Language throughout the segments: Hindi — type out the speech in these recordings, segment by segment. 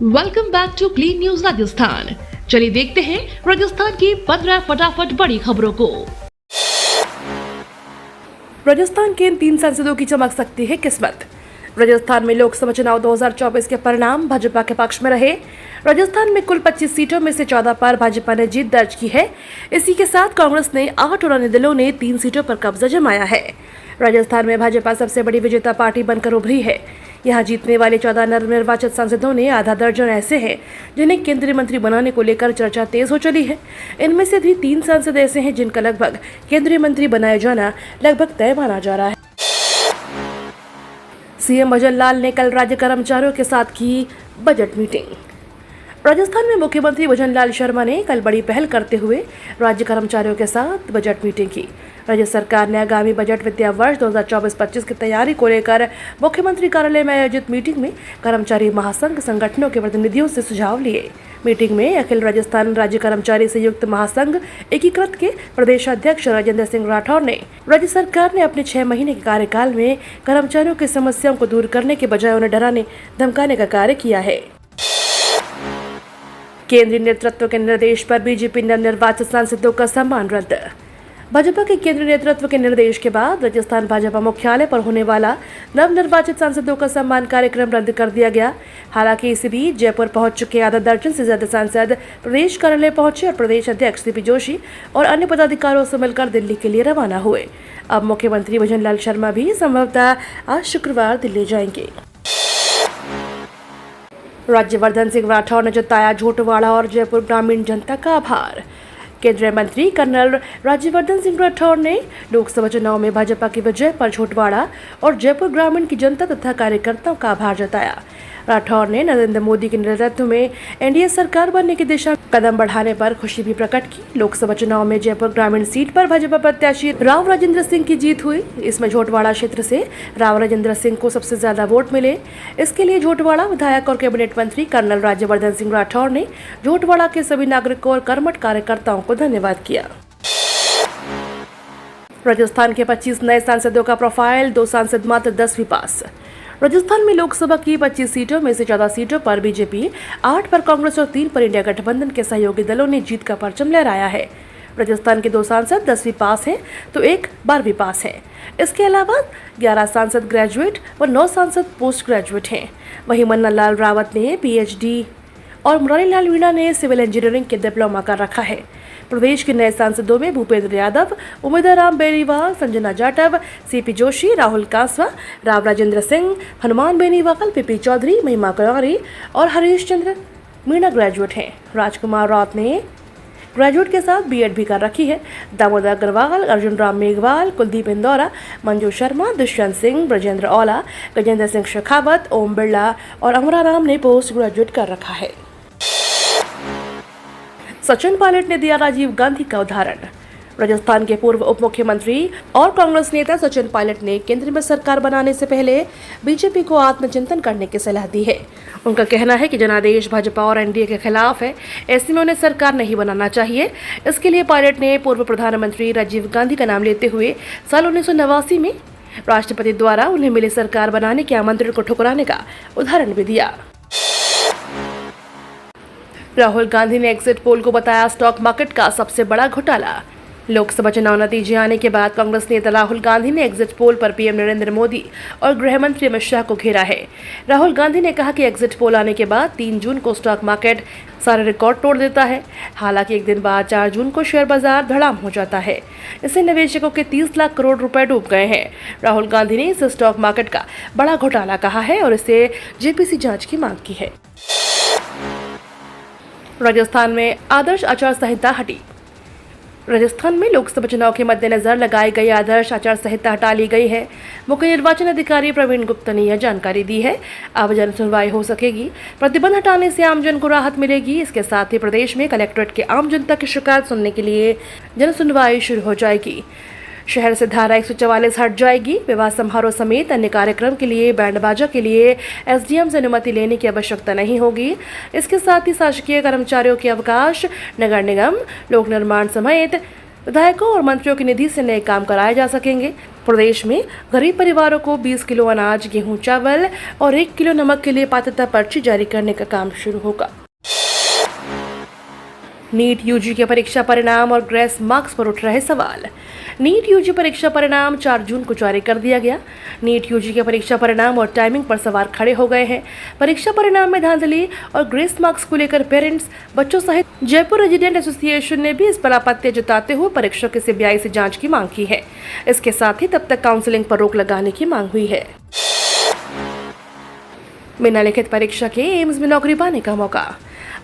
Welcome back to clean news Rajasthan. चलिए देखते हैं राजस्थान की 15 फटाफट बड़ी खबरों को। राजस्थान के इन 3 सांसदों की चमक सकती है किस्मत। राजस्थान में लोकसभा चुनाव 2024 के परिणाम भाजपा के पक्ष में रहे। राजस्थान में कुल 25 सीटों में से 14 पर भाजपा ने जीत दर्ज की है। इसी के साथ कांग्रेस ने 8 और अन्य दलों ने 3 सीटों पर कब्जा जमाया है। राजस्थान में भाजपा सबसे बड़ी विजेता पार्टी बनकर उभरी है। यहाँ जीतने वाले 14 नवनिर्वाचित सांसदों ने आधा दर्जन ऐसे हैं जिन्हें केंद्रीय मंत्री बनाने को लेकर चर्चा तेज हो चली है। इनमें से भी 3 सांसद ऐसे हैं जिनका लगभग केंद्रीय मंत्री बनाया जाना लगभग तय माना जा रहा है। सीएम भजन लाल ने कल राज्य कर्मचारियों के साथ की बजट मीटिंग। राजस्थान में मुख्यमंत्री भजन लाल शर्मा ने कल बड़ी पहल करते हुए राज्य कर्मचारियों के साथ बजट मीटिंग की। राज्य सरकार ने आगामी बजट वित्तीय वर्ष 2024-25 की तैयारी को लेकर मुख्यमंत्री कार्यालय में आयोजित मीटिंग में कर्मचारी महासंघ संगठनों के प्रतिनिधियों से सुझाव लिए। मीटिंग में अखिल राजस्थान राज्य कर्मचारी संयुक्त महासंघ एकीकृत के प्रदेश अध्यक्ष राजेंद्र सिंह राठौर ने राज्य सरकार ने अपने 6 महीने के कार्यकाल में कर्मचारियों की समस्याओं को दूर करने के बजाय उन्हें डराने धमकाने का कार्य किया है। केंद्रीय नेतृत्व के निर्देश पर बीजेपी नवनिर्वाचित सांसदों का सम्मान रद्द। भाजपा के केंद्रीय नेतृत्व के निर्देश के बाद राजस्थान भाजपा मुख्यालय पर होने वाला नवनिर्वाचित सांसदों का सम्मान कार्यक्रम रद्द कर दिया गया। हालांकि इसी बीच जयपुर पहुंच चुके आधा दर्जन से ज्यादा सांसद प्रदेश कार्यालय पहुंचे और प्रदेश अध्यक्ष सीपी जोशी और अन्य पदाधिकारियों से मिलकर दिल्ली के लिए रवाना हुए। अब मुख्यमंत्री भजन लाल शर्मा भी संभवतः आज शुक्रवार दिल्ली जाएंगे। राज्यवर्धन सिंह राठौर ने जताया झोटवाड़ा और जयपुर ग्रामीण जनता का आभार। केंद्रीय मंत्री कर्नल राज्यवर्धन सिंह राठौर ने लोकसभा चुनाव में भाजपा की विजय पर झोटवाड़ा और जयपुर ग्रामीण की जनता तथा कार्यकर्ताओं का आभार जताया। राठौर ने नरेंद्र मोदी के नेतृत्व में एनडीए सरकार बनने की दिशा में कदम बढ़ाने पर खुशी भी प्रकट की। लोकसभा चुनाव में जयपुर ग्रामीण सीट पर भाजपा प्रत्याशी राव राजेंद्र सिंह की जीत हुई। इसमें झोटवाड़ा क्षेत्र से राव राजेंद्र सिंह को सबसे ज्यादा वोट मिले। इसके लिए झोटवाड़ा विधायक और कैबिनेट मंत्री कर्नल राज्यवर्धन सिंह राठौर ने झोटवाड़ा के सभी नागरिकों और कर्मठ कार्यकर्ताओं को धन्यवाद किया। राजस्थान के 25 नए सांसदों का प्रोफाइल, 2 सांसद मात्र 10वीं पास। राजस्थान में लोकसभा की 25 सीटों में से 14 सीटों पर बीजेपी, 8 पर कांग्रेस और 3 पर इंडिया गठबंधन के सहयोगी दलों ने जीत का परचम लहराया है। राजस्थान के 2 सांसद 10वीं पास हैं तो 1 12वीं पास है। इसके अलावा 11 सांसद ग्रेजुएट व 9 सांसद पोस्ट ग्रेजुएट हैं। वहीं मन्ना लाल रावत ने पीएचडी और मुरारी लाल मीणा ने सिविल इंजीनियरिंग के डिप्लोमा कर रखा है। प्रदेश के नए सांसदों में भूपेंद्र यादव, उमेदर राम बेनीवाल, संजना जाटव, सीपी जोशी, राहुल कांसवा, राव राजेंद्र सिंह, हनुमान बेनीवाल, पीपी चौधरी, महिमा कुमारी और हरीश चंद्र मीणा ग्रेजुएट हैं। राजकुमार राउत ने ग्रेजुएट के साथ बीएड भी कर रखी है। दामोदर अग्रवाल, अर्जुन राम मेघवाल, कुलदीप इंदौरा, मंजू शर्मा, दुष्यंत सिंह, ब्रजेंद्र औला, गजेंद्र सिंह शेखावत, ओम बिरला और अमरा राम ने पोस्ट ग्रेजुएट कर रखा है। सचिन पायलट ने दिया राजीव गांधी का उदाहरण। राजस्थान के पूर्व उप मुख्यमंत्री और कांग्रेस नेता सचिन पायलट ने केंद्र में सरकार बनाने से पहले बीजेपी को आत्मचिंतन करने की सलाह दी है। उनका कहना है कि जनादेश भाजपा और एनडीए के खिलाफ है, ऐसे में उन्हें सरकार नहीं बनाना चाहिए। इसके लिए पायलट ने पूर्व प्रधानमंत्री राजीव गांधी का नाम लेते हुए साल 1989 में राष्ट्रपति द्वारा उन्हें मिली सरकार बनाने के आमंत्रण को ठुकराने का उदाहरण भी दिया। राहुल गांधी ने एग्जिट पोल को बताया स्टॉक मार्केट का सबसे बड़ा घोटाला। लोकसभा चुनाव नतीजे आने के बाद कांग्रेस नेता राहुल गांधी ने एग्जिट पोल पर पीएम नरेंद्र मोदी और गृह मंत्री अमित शाह को घेरा है। राहुल गांधी ने कहा कि एग्जिट पोल आने के बाद 3 जून को स्टॉक मार्केट सारे रिकॉर्ड तोड़ देता है। हालांकि एक दिन बाद 4 जून को शेयर बाजार धड़ाम हो जाता है। इससे निवेशकों के 30 लाख करोड़ रुपए डूब गए हैं। राहुल गांधी ने इसे स्टॉक मार्केट का बड़ा घोटाला कहा है और इसे जेपीसी जांच की मांग की है। राजस्थान में आदर्श आचार संहिता हटी। राजस्थान में लोकसभा चुनाव के मद्देनजर लगाई गई आदर्श आचार संहिता हटा ली गई है। मुख्य निर्वाचन अधिकारी प्रवीण गुप्ता ने यह जानकारी दी है। अब जन सुनवाई हो सकेगी। प्रतिबंध हटाने से आमजन को राहत मिलेगी। इसके साथ ही प्रदेश में कलेक्ट्रेट के आम जनता की शिकायत सुनने के लिए जन सुनवाई शुरू हो जाएगी। शहर से धारा 144 हट जाएगी। विवाह समारोह समेत अन्य कार्यक्रम के लिए बैंड बाजा के लिए एसडीएम से अनुमति लेने की आवश्यकता नहीं होगी। इसके साथ ही शासकीय कर्मचारियों के अवकाश, नगर निगम, लोक निर्माण समेत विधायकों और मंत्रियों की निधि से नए काम कराए जा सकेंगे। प्रदेश में गरीब परिवारों को 20 किलो अनाज, गेहूं, चावल और 1 किलो नमक के लिए पात्रता पर्ची जारी करने का काम शुरू होगा। नीट यूजी के परीक्षा परिणाम और ग्रेस मार्क्स पर उठ रहे सवाल। नीट यूजी परीक्षा परिणाम 4 जून को जारी कर दिया गया। नीट यूजी के परीक्षा परिणाम और टाइमिंग पर सवाल खड़े हो गए हैं। परीक्षा परिणाम में धांधली और ग्रेस मार्क्स को लेकर पेरेंट्स, बच्चों सहित जयपुर रेजिडेंट एसोसिएशन ने भी इस पर आपत्ति जताते हुए परीक्षा की सीबीआई से जांच की मांग की है। इसके साथ ही तब तक काउंसलिंग पर रोक लगाने की मांग हुई है। बिना लिखित परीक्षा के एम्स में नौकरी पाने का मौका।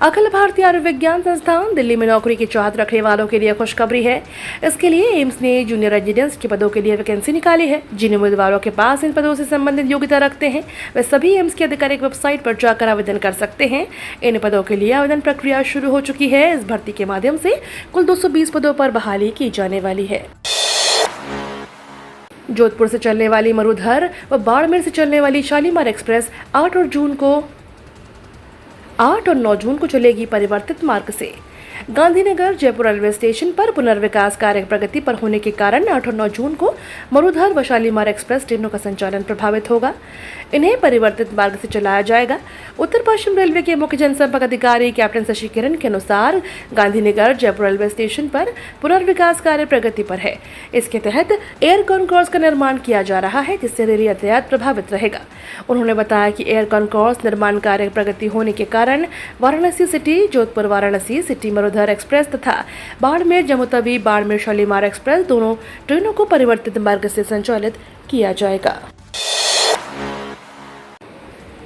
अखिल भारतीय आयुर्विज्ञान संस्थान दिल्ली में नौकरी की चाहत रखने वालों के लिए खुशखबरी है। इसके लिए एम्स ने जूनियर रेजिडेंट्स के पदों के लिए वैकेंसी निकाली है। जिन उम्मीदवारों के पास इन पदों से संबंधित योग्यता रखते हैं वे सभी एम्स की आधिकारिक वेबसाइट पर जाकर आवेदन कर सकते हैं। इन पदों के लिए आवेदन प्रक्रिया शुरू हो चुकी है। इस भर्ती के माध्यम से कुल 220 पदों पर बहाली की जाने वाली है। जोधपुर से चलने वाली मरुधर व बाड़मेर से चलने वाली शालीमार एक्सप्रेस 8 और 9 जून को चलेगी परिवर्तित मार्ग से। गांधीनगर जयपुर रेलवे स्टेशन पर पुनर्विकास कार्य प्रगति पर होने के कारण 8 और 9 जून को मरुधर व शालीमार एक्सप्रेस ट्रेनों का संचालन प्रभावित होगा। इन्हें परिवर्तित मार्ग से चलाया जाएगा। उत्तर पश्चिम रेलवे के मुख्य जनसंपर्क अधिकारी कैप्टन शशि किरण के अनुसार गांधीनगर जयपुर रेलवे स्टेशन पर पुनर्विकास कार्य प्रगति पर है। इसके तहत एयर कॉन्कोर्स का निर्माण किया जा रहा है, जिससे रेल यातायात प्रभावित रहेगा। उन्होंने बताया कि एयर कॉन्कोर्स निर्माण कार्य प्रगति होने के कारण Varanasi city, Jodhpur Varanasi city Marudhar express तथा बाड़मेर जम्मू-तवी बाड़मेर शालीमार एक्सप्रेस दोनों ट्रेनों को परिवर्तित मार्ग से संचालित किया जाएगा।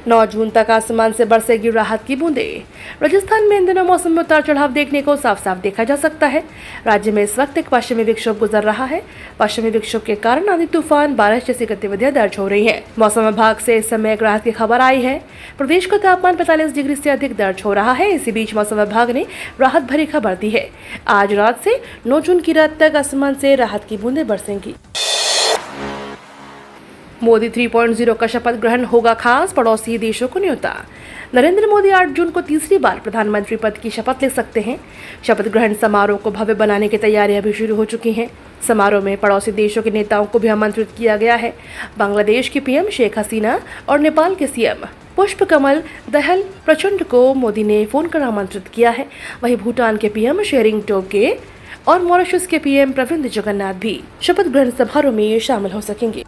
9 जून तक आसमान से बरसेगी राहत की बूंदें। राजस्थान में इन दिनों मौसम में उतार चढ़ाव देखने को साफ साफ देखा जा सकता है। राज्य में इस वक्त एक पश्चिमी विक्षोभ गुजर रहा है। पश्चिमी विक्षोभ के कारण आंधी, तूफान, बारिश जैसी गतिविधियां दर्ज हो रही हैं। मौसम विभाग से इस समय एक राहत की खबर आई है। प्रदेश का तापमान 45 डिग्री से अधिक दर्ज हो रहा है। इसी बीच मौसम विभाग ने राहत भरी खबर दी है। आज रात से 9 जून की रात तक आसमान से राहत की बूंदें बरसेंगी। मोदी 3.0 का शपथ ग्रहण होगा खास, पड़ोसी देशों को न्योता। नरेंद्र मोदी 8 जून को तीसरी बार प्रधानमंत्री पद की शपथ ले सकते हैं। शपथ ग्रहण समारोह को भव्य बनाने की तैयारियां भी शुरू हो चुकी हैं। समारोह में पड़ोसी देशों के नेताओं को भी आमंत्रित किया गया है। बांग्लादेश की पीएम शेख हसीना और नेपाल के सीएम पुष्प कमल दहल प्रचंड को मोदी ने फोन कर आमंत्रित किया है। वहीं भूटान के पीएम शेरिंग टोब्गे और मॉरिशस के पीएम प्रविंद जगन्नाथ भी शपथ ग्रहण समारोह में शामिल हो सकेंगे।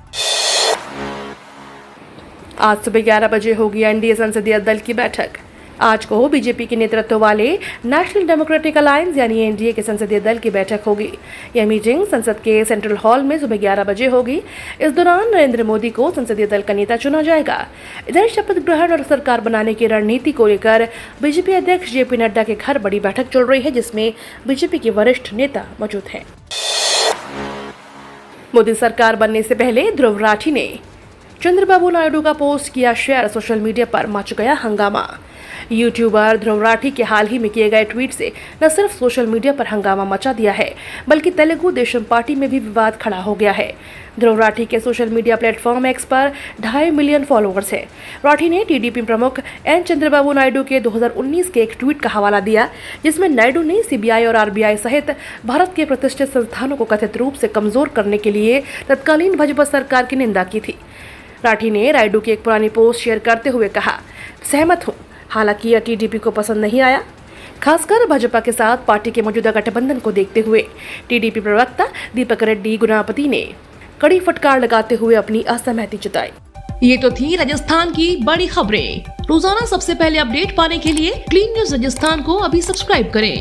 आज सुबह 11 बजे होगी एनडीए संसदीय दल की बैठक। आज को बीजेपी के नेतृत्व वाले नेशनल डेमोक्रेटिक अलायंस यानी एनडीए के संसदीय दल की बैठक होगी। यह मीटिंग संसद के सेंट्रल हॉल में सुबह 11 बजे होगी। इस दौरान नरेंद्र मोदी को संसदीय दल का नेता चुना जाएगा। इधर शपथ ग्रहण और सरकार बनाने की रणनीति को लेकर बीजेपी अध्यक्ष जेपी नड्डा के घर बड़ी बैठक चल रही है, जिसमें बीजेपी के वरिष्ठ नेता मौजूद हैं। मोदी सरकार बनने से पहले ध्रुव राठी ने चंद्रबाबू नायडू का पोस्ट किया शेयर। सोशल मीडिया पर मच गया हंगामा। यूट्यूबर ध्रुव राठी के हाल ही में किए गए ट्वीट से न सिर्फ सोशल मीडिया पर हंगामा मचा दिया है, बल्कि तेलुगु देशम पार्टी में भी विवाद खड़ा हो गया है। ध्रुव राठी के सोशल मीडिया प्लेटफॉर्म एक्स पर 2.5 मिलियन फॉलोअर्स हैं। राठी ने टीडीपी प्रमुख एन चंद्रबाबू नायडू के 2019 के एक ट्वीट का हवाला दिया, जिसमें नायडू ने सीबीआई और आरबीआई सहित भारत के प्रतिष्ठित संस्थानों को कथित रूप से कमजोर करने के लिए तत्कालीन भाजपा सरकार की निंदा की थी। राठी ने नायडू की एक पुरानी पोस्ट शेयर करते हुए कहा, सहमत हूं, हालांकि यह टीडीपी को पसंद नहीं आया, खासकर भाजपा के साथ पार्टी के मौजूदा गठबंधन को देखते हुए। टीडीपी प्रवक्ता दीपक रेड्डी गुनापति ने कड़ी फटकार लगाते हुए अपनी असहमति जताई। ये तो थी राजस्थान की बड़ी खबरें। रोजाना सबसे पहले अपडेट पाने के लिए क्लीन न्यूज राजस्थान को अभी सब्सक्राइब करें।